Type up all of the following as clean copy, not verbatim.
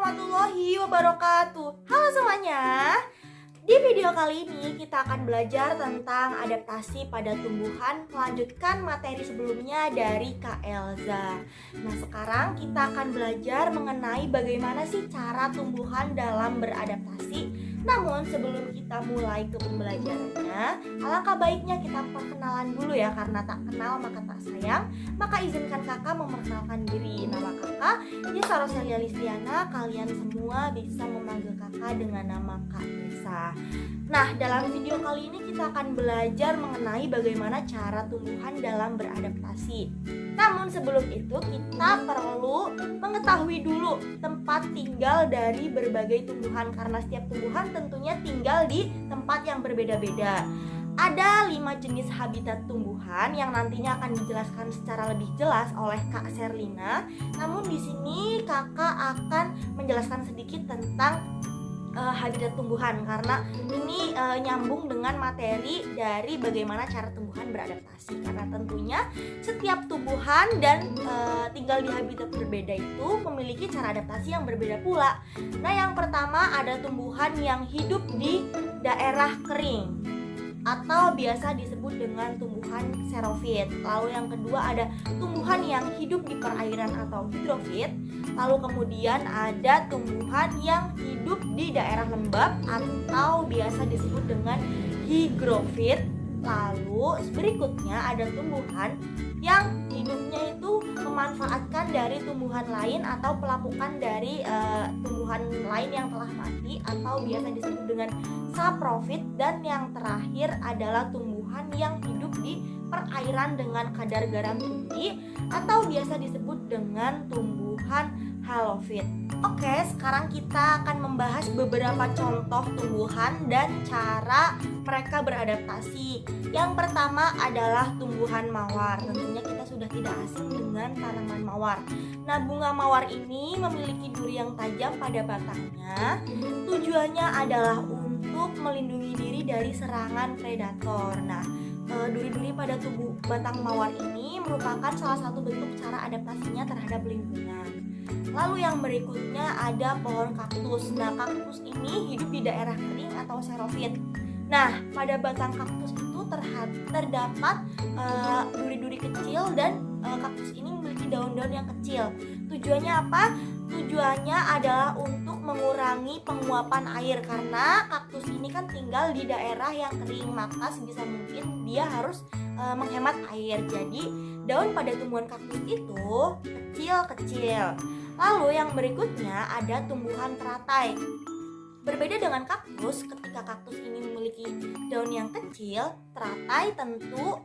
warahmatullahi wabarakatuh. Halo semuanya. Di video kali ini kita akan belajar tentang adaptasi pada tumbuhan, melanjutkan materi sebelumnya dari Kak Elza. Nah, sekarang kita akan belajar mengenai bagaimana sih cara tumbuhan dalam beradaptasi. Namun sebelum kita mulai ke pembelajarannya, alangkah baiknya kita perkenalan dulu ya, karena tak kenal maka tak sayang. Maka izinkan kakak memperkenalkan diri. Nama kakak Yesa Roselia Listiana. Kalian semua bisa memanggil kakak dengan nama Kak Yesa. Nah, dalam video kali ini kita akan belajar mengenai bagaimana cara tumbuhan dalam beradaptasi. Namun sebelum itu kita perlu mengetahui dulu tempat tinggal dari berbagai tumbuhan, karena setiap tumbuhan tentunya tinggal di tempat yang berbeda-beda. Ada 5 jenis habitat tumbuhan yang nantinya akan dijelaskan secara lebih jelas oleh Kak Sherlina. Namun di sini kakak akan menjelaskan sedikit tentang habitat tumbuhan, karena ini nyambung dengan materi dari bagaimana cara tumbuhan beradaptasi. Karena tentunya setiap tumbuhan dan tinggal di habitat berbeda itu memiliki cara adaptasi yang berbeda pula. Nah, yang pertama ada tumbuhan yang hidup di daerah kering atau biasa disebut dengan tumbuhan xerofit. Lalu yang kedua ada tumbuhan yang hidup di perairan atau hidrofit. Lalu kemudian ada tumbuhan yang hidup di daerah lembab atau biasa disebut dengan hygrofit. Lalu berikutnya ada tumbuhan yang hidupnya itu memanfaatkan dari tumbuhan lain atau pelapukan dari tumbuhan lain yang telah mati atau biasa disebut dengan saprofit. Dan yang terakhir adalah tumbuhan yang hidup di perairan dengan kadar garam tinggi atau biasa disebut dengan tumbuhan halofit. Oke, sekarang kita akan membahas beberapa contoh tumbuhan dan cara mereka beradaptasi. Yang pertama adalah tumbuhan mawar. Tentunya kita sudah tidak asing dengan tanaman mawar. Nah, bunga mawar ini memiliki duri yang tajam pada batangnya. Tujuannya adalah untuk melindungi diri dari serangan predator. Nah, duri-duri pada tubuh batang mawar ini merupakan salah satu bentuk cara adaptasinya terhadap lingkungan. Lalu yang berikutnya ada pohon kaktus. Nah, kaktus ini hidup di daerah kering atau xerofit. Nah, pada batang kaktus itu terdapat duri-duri kecil dan kaktus ini memiliki daun-daun yang kecil. Tujuannya apa? Tujuannya adalah untuk mengurangi penguapan air, karena kaktus ini kan tinggal di daerah yang kering, maka sebisa mungkin dia harus menghemat air. Jadi daun pada tumbuhan kaktus itu kecil-kecil. Lalu yang berikutnya ada tumbuhan teratai. Berbeda dengan kaktus, ketika kaktus ini memiliki daun yang kecil, teratai tentu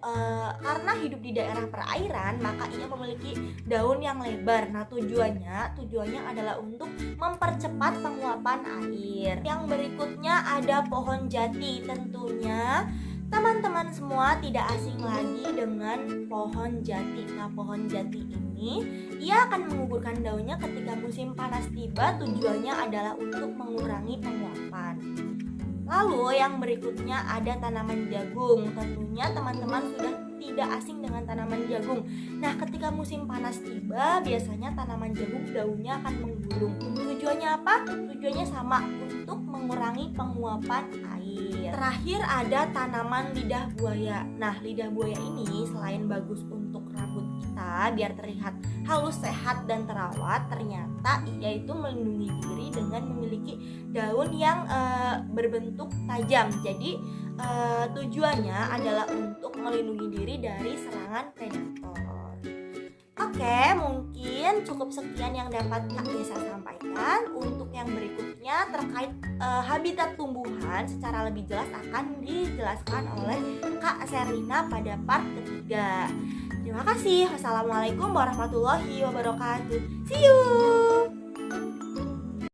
karena hidup di daerah perairan, maka ia memiliki daun yang lebar. Nah, tujuannya adalah untuk mempercepat penguapan air. Yang berikutnya ada pohon jati. Tentunya teman-teman semua tidak asing lagi dengan pohon jati. Nah, pohon jati ini ia akan menggugurkan daunnya ketika musim panas tiba. Tujuannya adalah untuk mengurangi penguapan. Lalu yang berikutnya ada tanaman jagung. Tentunya teman-teman sudah tidak asing dengan tanaman jagung. Nah, ketika musim panas tiba, biasanya tanaman jagung daunnya akan menggulung. Tujuannya apa? Tujuannya sama, untuk mengurangi penguapan air. Terakhir ada tanaman lidah buaya. Nah, lidah buaya ini selain bagus untuk rambut kita biar terlihat halus, sehat, dan terawat, ternyata ia itu melindungi diri dengan memiliki daun yang berbentuk tajam. Jadi tujuannya adalah untuk melindungi diri dari serangan predator. Oke, mungkin cukup sekian yang dapat Kak Yesa sampaikan. Untuk yang berikutnya terkait habitat tumbuhan secara lebih jelas akan dijelaskan oleh Kak Sherlina pada part ketiga. Terima kasih. Wassalamualaikum warahmatullahi wabarakatuh. See you.